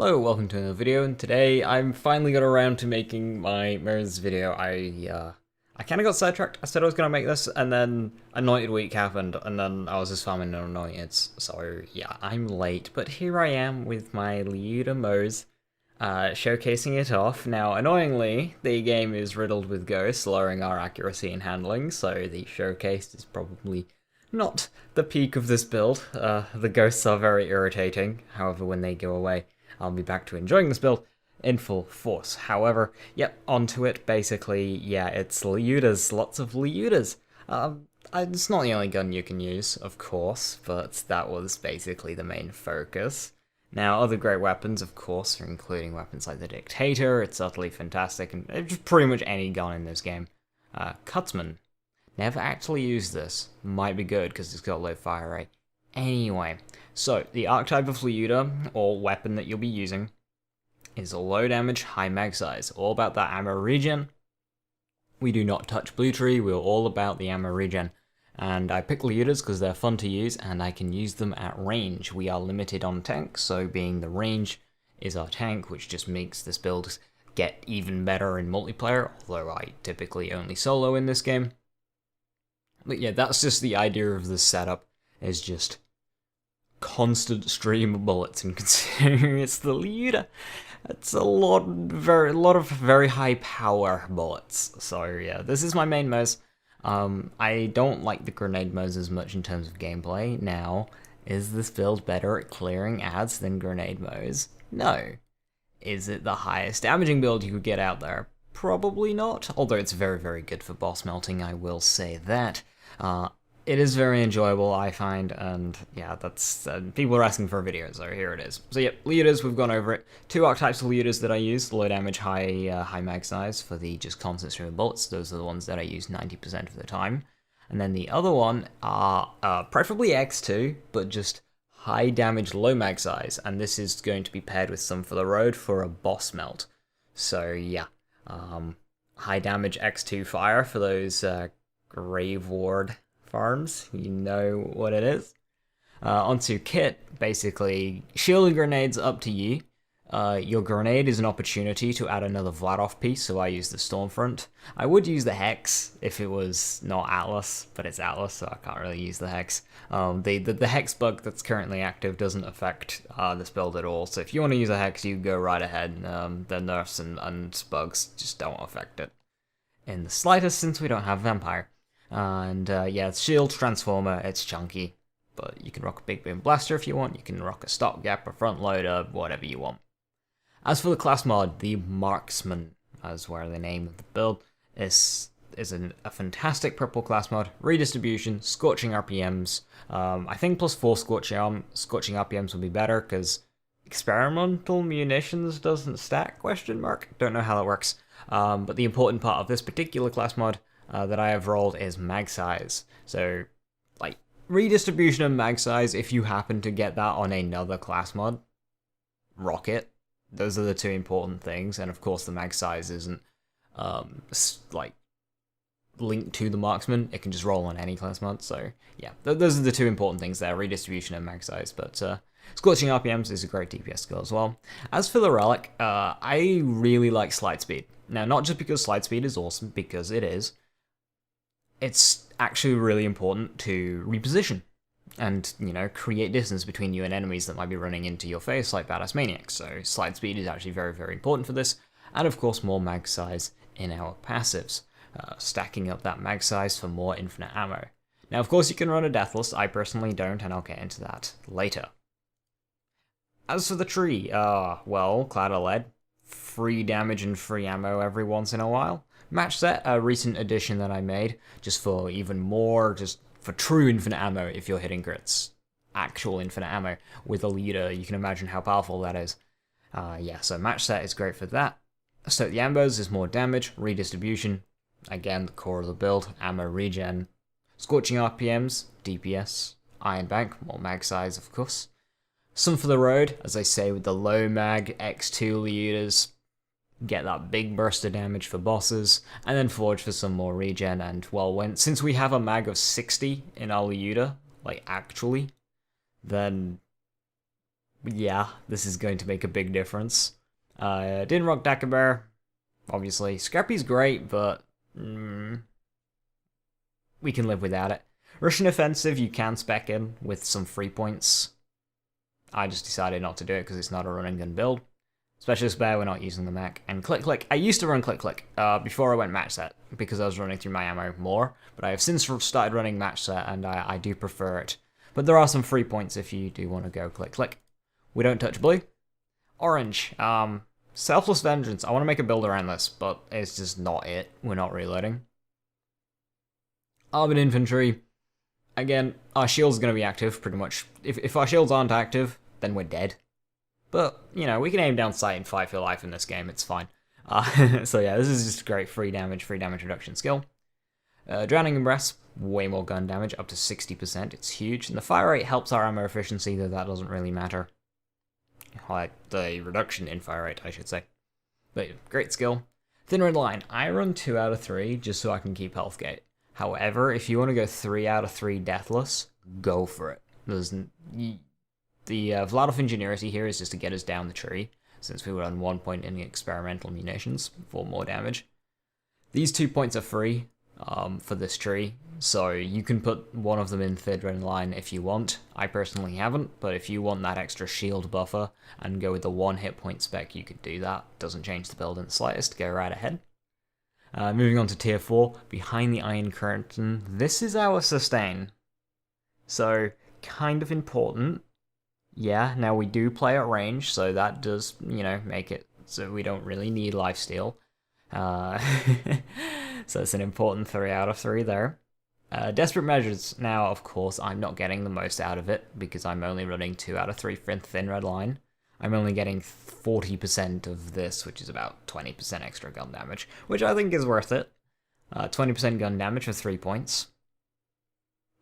Hello, welcome to another video, and today I'm finally got around to making my Mirrors video. I kind of got sidetracked. I said I was going to make this, and then Anointed Week happened, and then I was just farming Anointeds. So yeah, I'm late, but here I am with my Lyuda Moze, showcasing it off. Now, annoyingly, the game is riddled with ghosts, lowering our accuracy and handling, so the showcase is probably not the peak of this build. The ghosts are very irritating, however, when they go away, I'll be back to enjoying this build in full force. However, yep, onto it. Basically, yeah, it's Lyudas, lots of Lyudas. It's not the only gun you can use, of course, but that was basically the main focus. Now, other great weapons, of course, are including weapons like the Dictator. It's utterly fantastic, and just pretty much any gun in this game. Cutsman. Never actually used this. Might be good, because it's got low fire rate. Anyway, so the archetype of Lyuda, or weapon that you'll be using, is a low damage, high mag size. All about that ammo regen. We do not touch blue tree, we're all about the ammo regen. And I pick Lyudas because they're fun to use, and I can use them at range. We are limited on tank, so being the range is our tank, which just makes this build get even better in multiplayer, although I typically only solo in this game. But yeah, that's just the idea of this setup, is just constant stream of bullets, and considering it's the Lyuda, it's a lot of very high power bullets. So yeah, this is my main Moze. I don't like the grenade Moze as much in terms of gameplay. Now, is this build better at clearing ads than grenade Moze? No. Is it the highest damaging build you could get out there? Probably not, although it's very, very good for boss melting, I will say that. It is very enjoyable, I find, and yeah, that's people are asking for a video, so here it is. So yep, Lyudas, we've gone over it. Two archetypes of Lyudas that I use: low damage, high mag size for the just constant stream of bullets. Those are the ones that I use 90% of the time. And then the other one are preferably X2, but just high damage, low mag size, and this is going to be paired with some for the road for a boss melt. So yeah, high damage X2 fire for those Grave Ward farms, you know what it is. Onto kit, basically, shielding grenades up to you. Your grenade is an opportunity to add another Vladov piece, so I use the Stormfront. I would use the Hex if it was not Atlas, but it's Atlas, so I can't really use the Hex. The Hex bug that's currently active doesn't affect this build at all, so if you want to use a Hex, you go right ahead. The nerfs and bugs just don't affect it in the slightest, since we don't have Vampire. And yeah, it's shield transformer, it's chunky, but you can rock a big boom blaster if you want, you can rock a stopgap, a front loader, whatever you want. As for the class mod, the Marksman, as where the name of the build, is a fantastic purple class mod. Redistribution, scorching RPMs, I think plus 4 scorching RPMs would be better, because experimental munitions doesn't stack, ? Don't know how that works. But the important part of this particular class mod that I have rolled is mag size. So, like, redistribution and mag size, if you happen to get that on another class mod, rock it. Those are the two important things, and of course the mag size isn't, like, linked to the Marksman. It can just roll on any class mod, so yeah, those are the two important things there, redistribution and mag size, but scorching RPMs is a great DPS skill as well. As for the relic, I really like slide speed. Now, not just because slide speed is awesome, because it is, it's actually really important to reposition and, you know, create distance between you and enemies that might be running into your face like badass maniacs. So slide speed is actually very, very important for this. And of course, more mag size in our passives, stacking up that mag size for more infinite ammo. Now, of course, you can run a Deathless. I personally don't, and I'll get into that later. As for the tree, well, Cloud of Lead, free damage and free ammo every once in a while. Match set, a recent addition that I made, just for even more, just for true infinite ammo if you're hitting crits. Actual infinite ammo with a leader, you can imagine how powerful that is. Yeah, so match set is great for that. So the Ambos is more damage, redistribution, again the core of the build, ammo regen, scorching RPMs, DPS, Iron Bank, more mag size of course. Some for the road, as I say, with the low mag X2 Lyudas, get that big burst of damage for bosses, and then Forge for some more regen, and well, since we have a mag of 60 in our Lyuda, like actually, then yeah, this is going to make a big difference. Didn't rock Dagobah, obviously. Scrappy's great, but we can live without it. Russian Offensive, you can spec in with some free points. I just decided not to do it because it's not a run and gun build. Specialist Bear, we're not using the mech. And Click Click, I used to run Click Click before I went match set because I was running through my ammo more, but I have since started running match set and I do prefer it. But there are some free points if you do want to go Click Click. We don't touch blue. Orange, Selfless Vengeance. I want to make a build around this, but it's just not it. We're not reloading. Armored Infantry. Again, our shield's going to be active, pretty much. If our shields aren't active, then we're dead. But, you know, we can aim down sight and fight for life in this game, it's fine. So yeah, this is just a great free damage reduction skill. Drowning Embrace, way more gun damage, up to 60%, it's huge. And the fire rate helps our ammo efficiency, though that doesn't really matter. Like, the reduction in fire rate, I should say. But yeah, great skill. Thin Red Line, I run 2 out of 3 just so I can keep health gate. However, if you want to go 3 out of 3 deathless, go for it. The Vladov Ingenuity here is just to get us down the tree, since we run 1 point in the experimental munitions for more damage. These 2 points are free for this tree, so you can put one of them in Thin Red Line if you want. I personally haven't, but if you want that extra shield buffer and go with the 1 hit point spec, you could do that. Doesn't change the build in the slightest, go right ahead. Moving on to tier 4, Behind the Iron Curtain. This is our sustain. So, kind of important. Yeah, now we do play at range, so that does, you know, make it so we don't really need lifesteal. So it's an important 3 out of 3 there. Desperate Measures. Now, of course, I'm not getting the most out of it because I'm only running 2 out of 3 for Thin Red Line. I'm only getting 40% of this, which is about 20% extra gun damage, which I think is worth it. 20% gun damage for 3 points.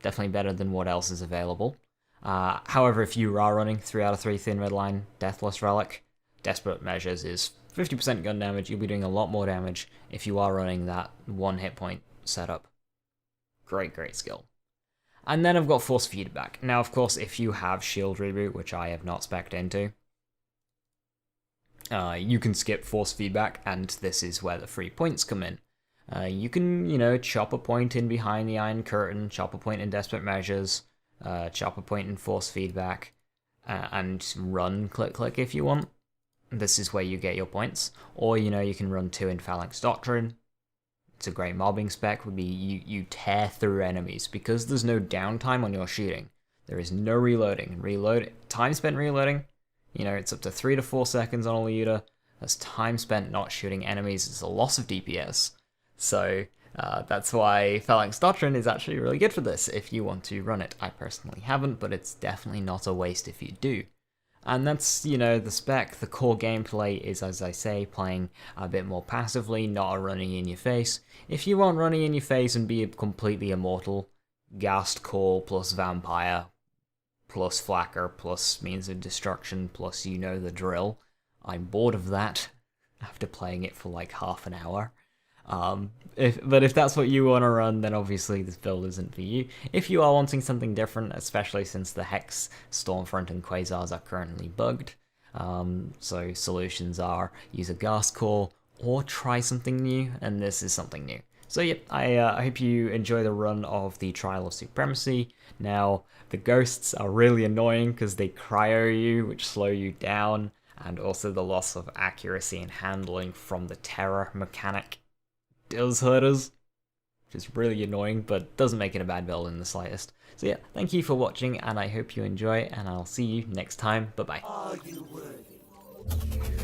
Definitely better than what else is available. However, if you are running 3 out of 3 Thin Red Line, Deathless Relic, Desperate Measures is 50% gun damage. You'll be doing a lot more damage if you are running that 1 hit point setup. Great, great skill. And then I've got Force Feedback. Now, of course, if you have Shield Reboot, which I have not spec'd into, you can skip Force Feedback, and this is where the free points come in. You can, you know, chop a point in Behind the Iron Curtain, chop a point in Desperate Measures, chop a point in Force Feedback, and run Click Click if you want. This is where you get your points. Or, you know, you can run 2 in Phalanx Doctrine. It's a great mobbing spec, would be you tear through enemies. Because there's no downtime on your shooting, there is no reloading. Time spent reloading, you know, it's up to 3 to 4 seconds on a Lyuda. That's time spent not shooting enemies. It's a loss of DPS. So, that's why Phalanx Doctrine is actually really good for this, if you want to run it. I personally haven't, but it's definitely not a waste if you do. And that's, you know, the spec. The core gameplay is, as I say, playing a bit more passively, not running in your face. If you want running in your face and be completely immortal, Ghast Call plus Vampire, plus Flacker, plus Means of Destruction, plus you know the drill. I'm bored of that after playing it for like half an hour. But if that's what you want to run, then obviously this build isn't for you. If you are wanting something different, especially since the Hex, Stormfront, and Quasars are currently bugged, so solutions are use a Ghast Call or try something new, and this is something new. So yep, I hope you enjoy the run of the Trial of Supremacy. Now, the ghosts are really annoying because they cryo you, which slow you down, and also the loss of accuracy and handling from the terror mechanic does hurt us, which is really annoying, but doesn't make it a bad build in the slightest. So yeah, thank you for watching, and I hope you enjoy, and I'll see you next time. Bye-bye. Are you worthy?